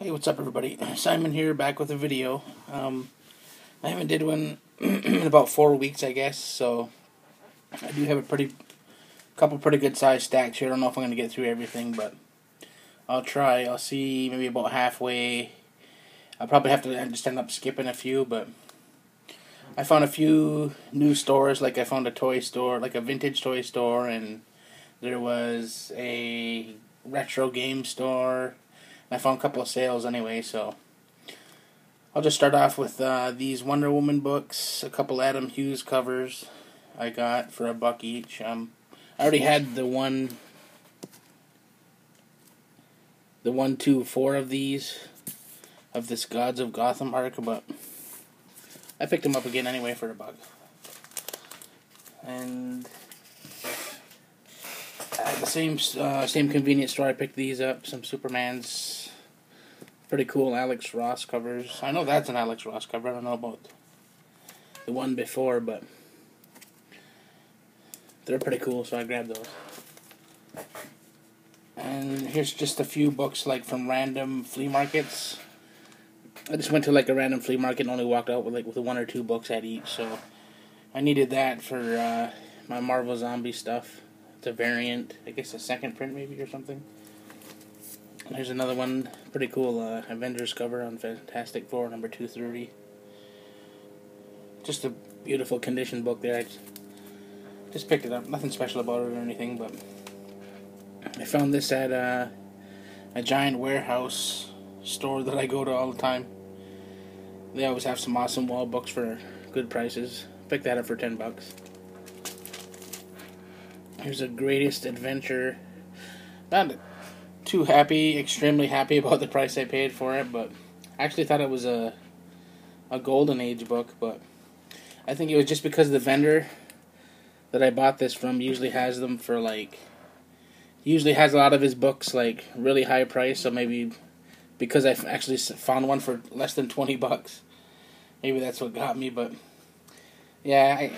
Hey, what's up, everybody? Simon here, back with a video. I haven't did one in about 4 weeks, I guess. So I do have a couple pretty good sized stacks here. I don't know if I'm gonna get through everything, but I'll try. I'll see, maybe about halfway. I'll probably have to just end up skipping a few, but I found a few new stores. Like I found a toy store, like a vintage toy store, and there was a retro game store. I found a couple of sales anyway, so I'll just start off with these Wonder Woman books, a couple Adam Hughes covers I got for $1 each. I already had the 2, 4 of these, of this Gods of Gotham arc, but I picked them up again anyway for $1. And at the same convenience store I picked these up, some Superman's. Pretty cool Alex Ross covers. I know that's an Alex Ross cover. I don't know about the one before, but they're pretty cool, so I grabbed those. And here's just a few books, like from random flea markets. I just went to like a random flea market and only walked out with 1 or 2 books at each, so I needed that for my Marvel Zombie stuff. It's a variant, I guess a second print maybe or something. Here's another one, pretty cool Avengers cover on Fantastic Four, number 230. Just a beautiful condition book there. I just picked it up, nothing special about it or anything, but I found this at a giant warehouse store that I go to all the time. They always have some awesome wall books for good prices. Picked that up for $10. Here's a Greatest Adventure. Not too happy, extremely happy about the price I paid for it, but I actually thought it was a Golden Age book, but I think it was just because the vendor that I bought this from usually has them for usually has a lot of his books like really high price, so maybe because I actually found one for less than $20, maybe that's what got me. But yeah,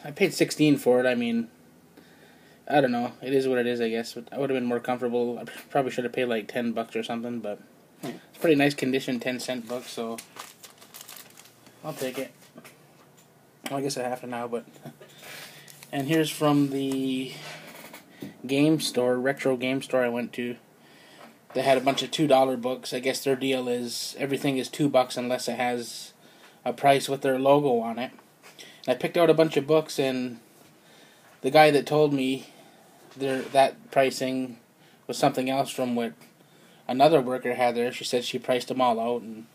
I paid $16 for it. I mean, I don't know. It is what it is, I guess. I would have been more comfortable. I probably should have paid like $10 or something, but it's pretty nice condition, 10-cent book, so I'll take it. Well, I guess I have to now, but... And here's from the game store, retro game store I went to. They had a bunch of $2 books. I guess their deal is everything is $2 unless it has a price with their logo on it. And I picked out a bunch of books, and the guy that told me that pricing was something else from what another worker had there. She said she priced them all out, and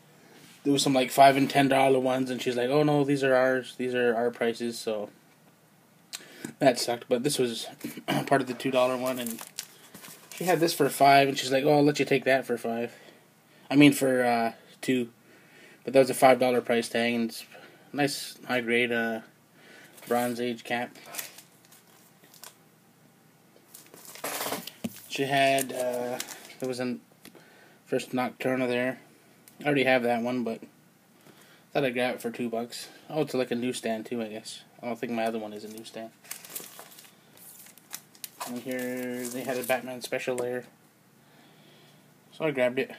there was some like $5 and $10 ones, and she's like, "Oh no, these are ours. These are our prices." So that sucked. But this was part of the $2 one, and she had this for $5, and she's like, "Oh, I'll let you take that for $5. I mean for $2." But that was a $5 price tag, and it's nice high grade Bronze Age cap. She had, there was a first Nocturna there. I already have that one, but thought I'd grab it for $2. Oh, it's like a newsstand too, I guess. I don't think my other one is a newsstand. And here they had a Batman special there, so I grabbed it.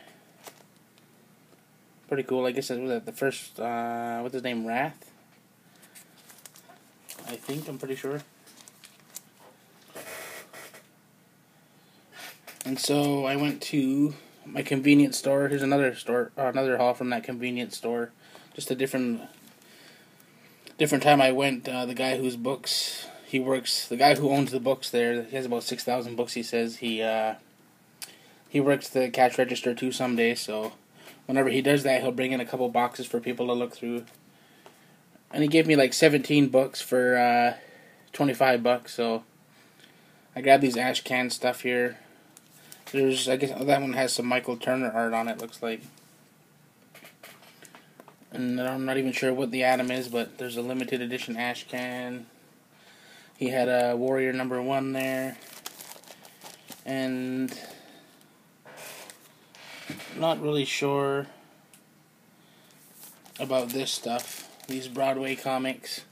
Pretty cool. I guess it was the first, what's his name, Wrath? I think, I'm pretty sure. And so I went to my convenience store. Here's another store, another haul from that convenience store. Just a different time I went. The guy whose books he works, the guy who owns the books there, he has about 6,000 books. He says he works the cash register too some days. So whenever he does that, he'll bring in a couple boxes for people to look through. And he gave me like 17 books for $25. So I grabbed these ash can stuff here. There's, I guess that one has some Michael Turner art on it, looks like. And I'm not even sure what the Atom is, but there's a limited edition ash can. He had a Warrior #1 there. And not really sure about this stuff. These Broadway comics.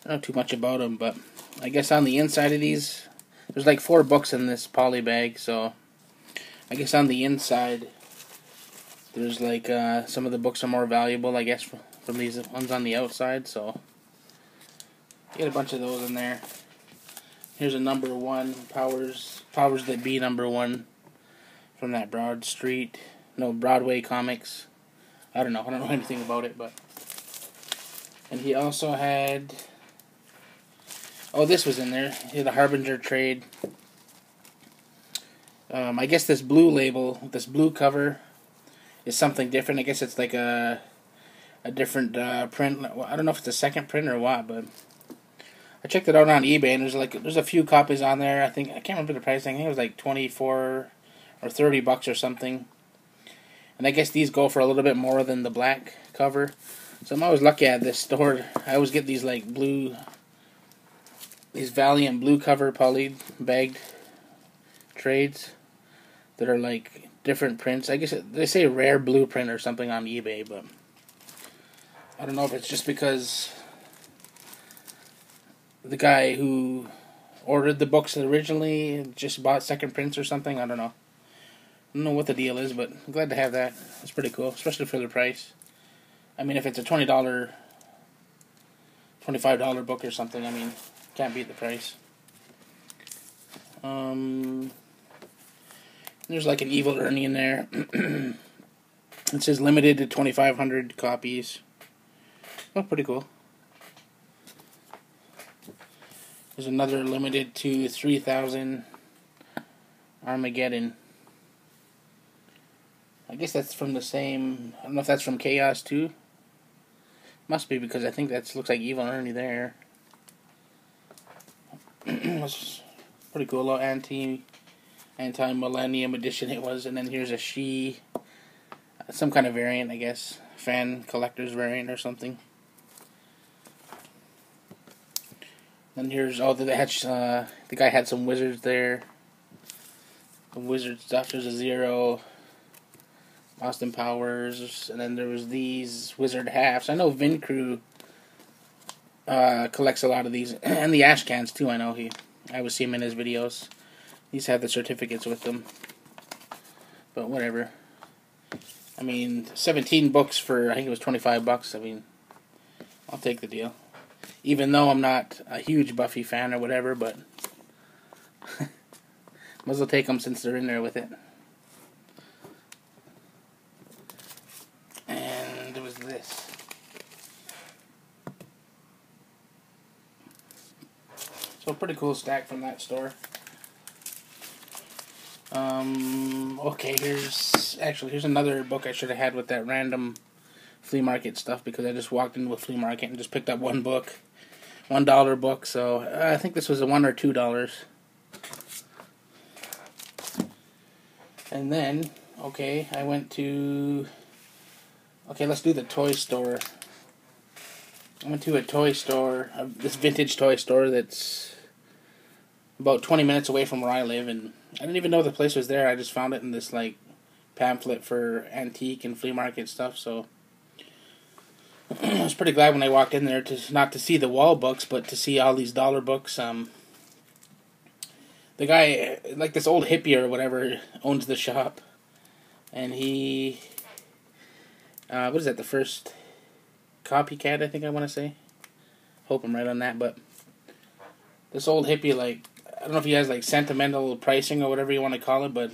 I don't know too much about them, but I guess on the inside of these, there's like 4 books in this poly bag, so I guess on the inside There's like some of the books are more valuable, I guess, from these ones on the outside. So you get a bunch of those in there. Here's a number one powers that be number one from that Broadway comics. I don't know anything about it, but. And he also had. Oh, this was in there. He had a Harbinger trade. I guess this blue label, this blue cover, is something different. I guess it's like a different print. I don't know if it's a second print or what, but I checked it out on eBay, and there's a few copies on there. I can't remember the price. I think it was like $24 or $30 or something. And I guess these go for a little bit more than the black cover. So I'm always lucky at this store. I always get these like these Valiant blue cover poly bagged trades that are like different prints. I guess they say rare blueprint or something on eBay, but I don't know if it's just because the guy who ordered the books originally just bought second prints or something. I don't know what the deal is, but I'm glad to have that. It's pretty cool, especially for the price. I mean, if it's a $20, $25 book or something, I mean, can't beat the price. There's like an Evil Ernie in there. It says limited to 2,500 copies. Oh, pretty cool. There's another limited to 3,000 Armageddon. I guess that's from the same. I don't know if that's from Chaos too. Must be, because I think that looks like Evil Ernie there. It's pretty cool. Little anti-millennium edition it was, and then here's a She, some kind of variant, I guess, fan collector's variant or something. Then here's the guy had some wizards there. The wizard stuff. There's a Zero, Austin Powers, and then there was these wizard halves. I know Vin Crew collects a lot of these, and the ash cans too. I would see him in his videos. These have the certificates with them, but whatever. I mean, 17 books for, I think it was $25. I mean, I'll take the deal. Even though I'm not a huge Buffy fan or whatever, but might as well take them since they're in there with it. And there was this. So, pretty cool stack from that store. Okay, here's another book I should have had with that random flea market stuff, because I just walked into a flea market and just picked up one book. $1 book, so I think this was a $1 or $2. And then, I went to... let's do the toy store. I went to a toy store, this vintage toy store that's about 20 minutes away from where I live, and I didn't even know the place was there. I just found it in this like pamphlet for antique and flea market stuff, so I was pretty glad when I walked in there not to see the wall books, but to see all these dollar books. The guy, like this old hippie or whatever, owns the shop, and he, what is that, the first copycat, I think I want to say? Hope I'm right on that, but this old hippie, like, I don't know if he has like sentimental pricing or whatever you want to call it, but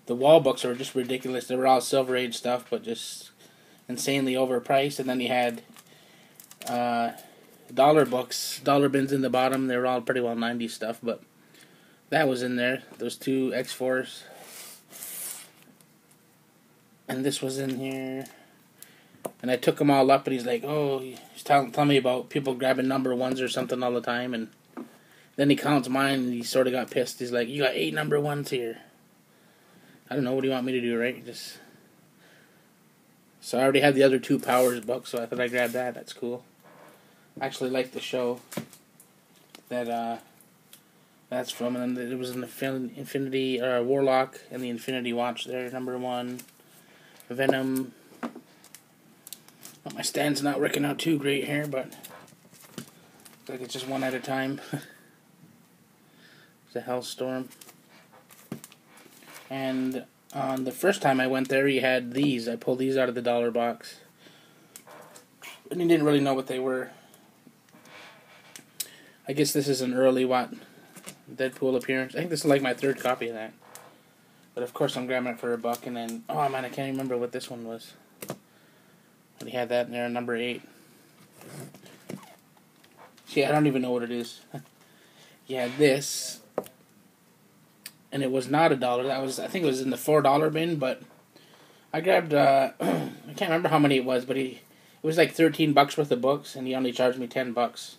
the wall books were just ridiculous. They were all Silver Age stuff, but just insanely overpriced. And then he had dollar books, dollar bins in the bottom. They were all pretty well 90s stuff, but that was in there. Those two X4s. And this was in here. And I took them all up, and he's like, oh, he's telling me about people grabbing number ones or something all the time, and then he counts mine, and he sort of got pissed. He's like, you got 8 number ones here. I don't know, what do you want me to do, right? So I already had the other 2 Powers books, so I thought I'd grab that. That's cool. I actually like the show that that's from, and then it was an Infinity Warlock and the Infinity Watch there, number 1. Venom. Well, my stand's not working out too great here, but looks like it's just one at a time. It's a Hellstorm. And The first time I went there, he had these. I pulled these out of the dollar box. And he didn't really know what they were. I guess this is an early Deadpool appearance. I think this is like my third copy of that. But of course I'm grabbing it for $1, and then, oh man, I can't remember what this one was. But he had that in there, number 8. See, I don't even know what it is. He had this, and it was not $1. I think it was in the $4 bin, but I grabbed, I can't remember how many it was, but it was like $13 worth of books, and he only charged me $10.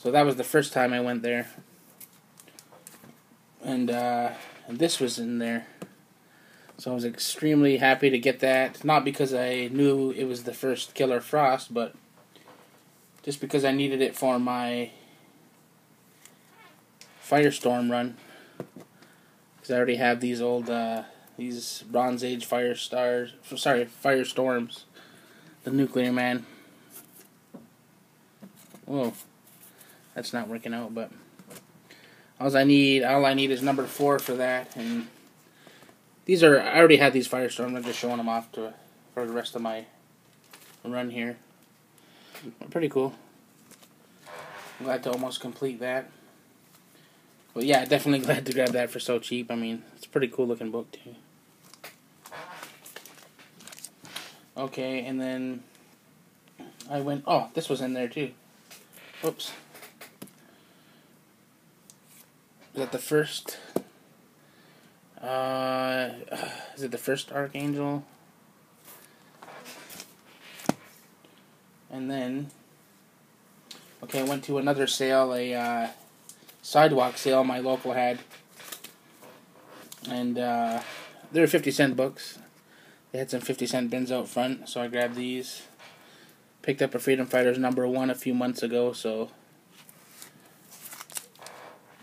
So that was the first time I went there. And this was in there. So I was extremely happy to get that. Not because I knew it was the first Killer Frost, but just because I needed it for my Firestorm run. Because I already have these old, these Bronze Age Firestorms. The Nuclear Man. Whoa. That's not working out, but all I need is number 4 for that, and I already had these Firestorms. I'm just showing them off for the rest of my run here. Pretty cool. I'm glad to almost complete that. But yeah, definitely glad to grab that for so cheap. I mean, it's a pretty cool looking book too. Okay, and then I went, oh, this was in there too. Oops. Is that the first? Is it the first Archangel? And then, okay, I went to another sale, a sidewalk sale my local had, and they were 50-cent books. They had some 50-cent bins out front, so I grabbed these. Picked up a Freedom Fighters number 1 a few months ago, so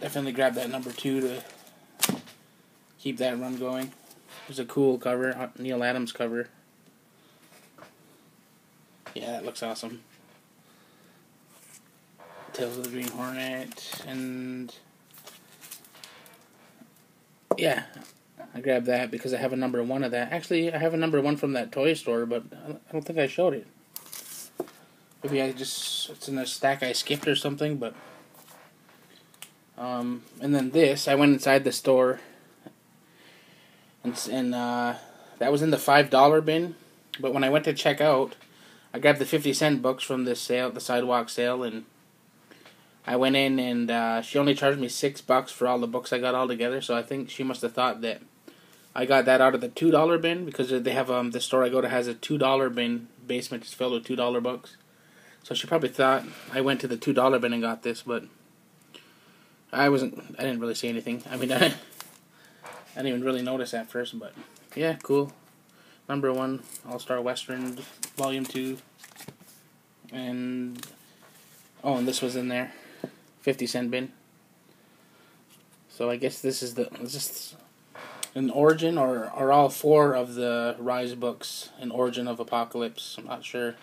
definitely grabbed that number 2 to keep that run going. It was a cool cover, Neil Adams cover. Yeah, that looks awesome. Tales of the Green Hornet, and yeah, I grabbed that because I have a number 1 of that. Actually, I have a number 1 from that toy store, but I don't think I showed it. Maybe it's in a stack I skipped or something, but and then this, I went inside the store, and that was in the $5 bin, but when I went to check out, I grabbed the 50-cent books from this sale, the sidewalk sale, and I went in, and she only charged me $6 for all the books I got all together, so I think she must have thought that I got that out of the $2 bin, because they have, the store I go to has a $2 bin, basement is filled with $2 books. So she probably thought I went to the $2 bin and got this, but I didn't really see anything. I mean, I didn't even really notice at first, but yeah, cool. Number 1, All-Star Western, Volume 2. And, oh, and this was in there. 50-cent bin. So I guess this is an origin, or all 4 of the Rise books an origin of Apocalypse. I'm not sure.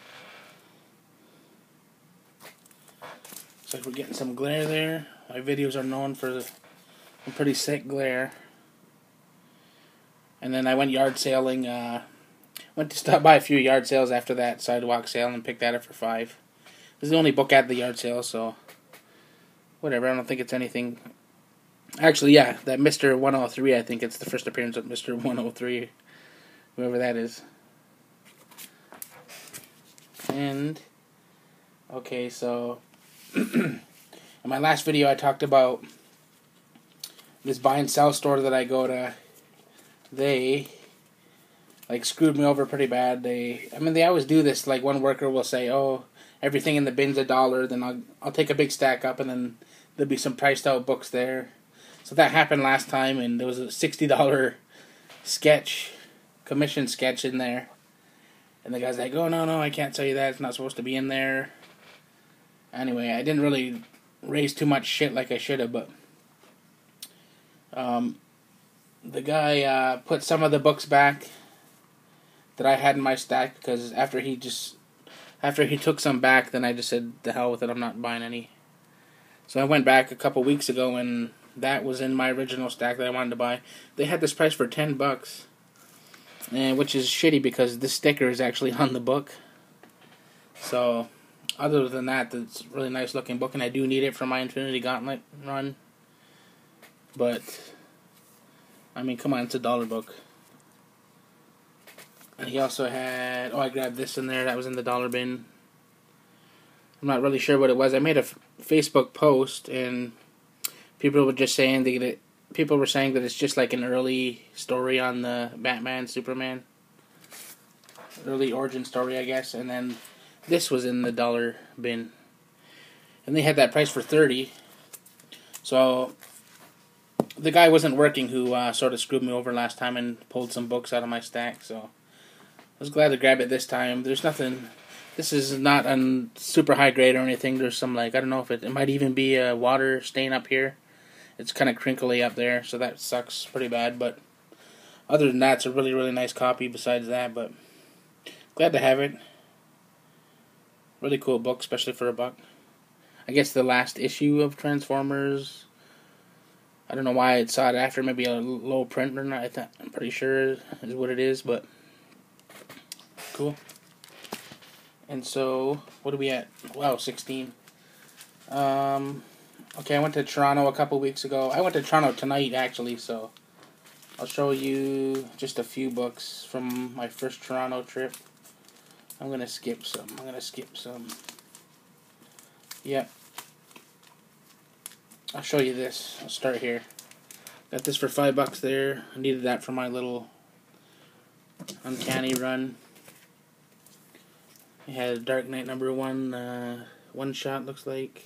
Looks like we're getting some glare there. My videos are known for a pretty sick glare. And then I went yard sailing. Went to stop by a few yard sales after that sidewalk sale and picked that up for $5. This is the only book at the yard sale, so whatever. I don't think it's anything. Actually, yeah, that Mr. 103. I think it's the first appearance of Mr. 103, whoever that is. And okay, so in my last video, I talked about this buy and sell store that I go to. They screwed me over pretty bad. They always do this. Like, one worker will say, "Oh, everything in the bin's $1." Then I'll take a big stack up, and then there'll be some priced out books there. So that happened last time, and there was a $60 commission sketch in there. And the guy's like, "Oh, no, I can't tell you that. It's not supposed to be in there." Anyway, I didn't really raise too much shit like I should have, but the guy put some of the books back that I had in my stack, because after he took some back, then I just said, "The hell with it, I'm not buying any." So I went back a couple weeks ago, and that was in my original stack that I wanted to buy. They had this price for $10. and which is shitty because this sticker is actually on the book. So, other than that, it's a really nice looking book, and I do need it for my Infinity Gauntlet run. But, I mean, come on, it's a $1 book. And he also had, I grabbed this in there, that was in the dollar bin. I'm not really sure what it was. I made a Facebook post, and people were just saying people were saying that it's just like an early story on the Batman, Superman. Early origin story, I guess. And then this was in the dollar bin. And they had that price for $30. So the guy wasn't working who sort of screwed me over last time and pulled some books out of my stack. So I was glad to grab it this time. There's nothing... This is not a super high grade or anything. There's some, like, I don't know if it might even be a water stain up here. It's kind of crinkly up there, so that sucks pretty bad. But other than that, it's a really, really nice copy besides that. But glad to have it. Really cool book, especially for $1. I guess the last issue of Transformers. I don't know why it sought after. Maybe a low print or not. I'm pretty sure is what it is, but cool. And so, what are we at? Wow, 16. Okay, I went to Toronto a couple weeks ago. I went to Toronto tonight, actually, so I'll show you just a few books from my first Toronto trip. I'm going to skip some. Yep. I'll show you this. I'll start here. Got this for $5 there. I needed that for my little Uncanny run. We had Dark Knight #1 one shot, looks like.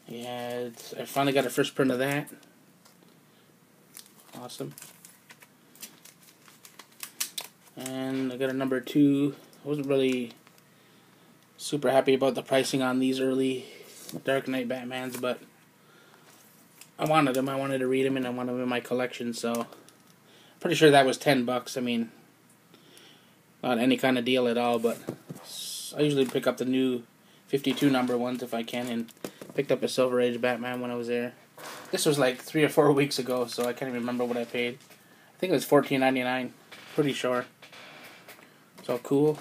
I finally got a first print of that. Awesome. And I got a #2. I wasn't really super happy about the pricing on these early Dark Knight Batmans, but I wanted them. I wanted to read them, and I wanted them in my collection, so pretty sure that was $10. I mean, not any kind of deal at all, but I usually pick up the new 52 #1s if I can, and picked up a Silver Age Batman when I was there. This was like 3 or 4 weeks ago, so I can't even remember what I paid. I think it was $14.99, pretty sure. So cool.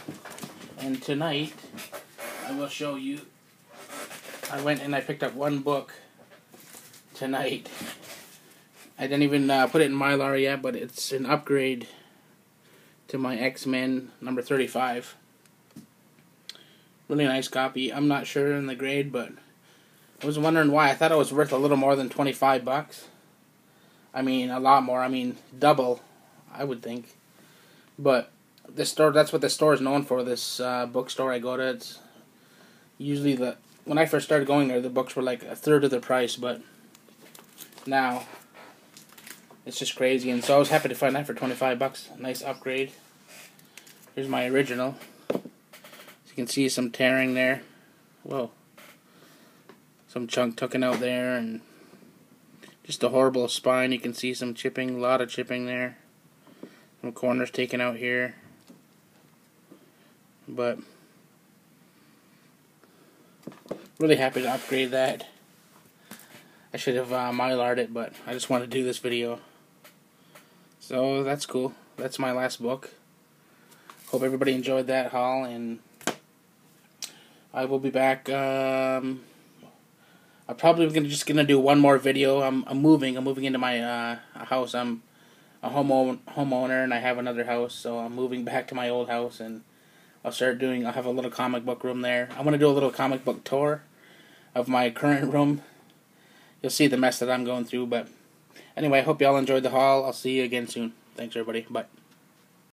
And tonight, I will show you, I went and I picked up one book tonight. I didn't even put it in Mylar yet, but it's an upgrade to my X-Men #35. Really nice copy. I'm not sure in the grade, but I was wondering why. I thought it was worth a little more than $25. I mean, a lot more. I mean, double, I would think. But the store, that's what the store is known for, this bookstore I go to. It's usually when I first started going there, the books were like a third of the price, but now it's just crazy. And so I was happy to find that for $25. Nice upgrade. Here's my original. So you can see some tearing there. Whoa. Some chunk taken out there, and just a horrible spine. You can see some chipping, a lot of chipping there. Some corners taken out here. But really happy to upgrade that. I should have Mylar'd it, but I just wanted to do this video. So that's cool. That's my last book. Hope everybody enjoyed that haul, and I will be back. I'm probably just gonna do one more video. I'm moving into my house. I'm a homeowner, and I have another house, so I'm moving back to my old house, and I'll have a little comic book room there. I want to do a little comic book tour of my current room. You'll see the mess that I'm going through, but anyway, I hope y'all enjoyed the haul. I'll see you again soon. Thanks, everybody. Bye.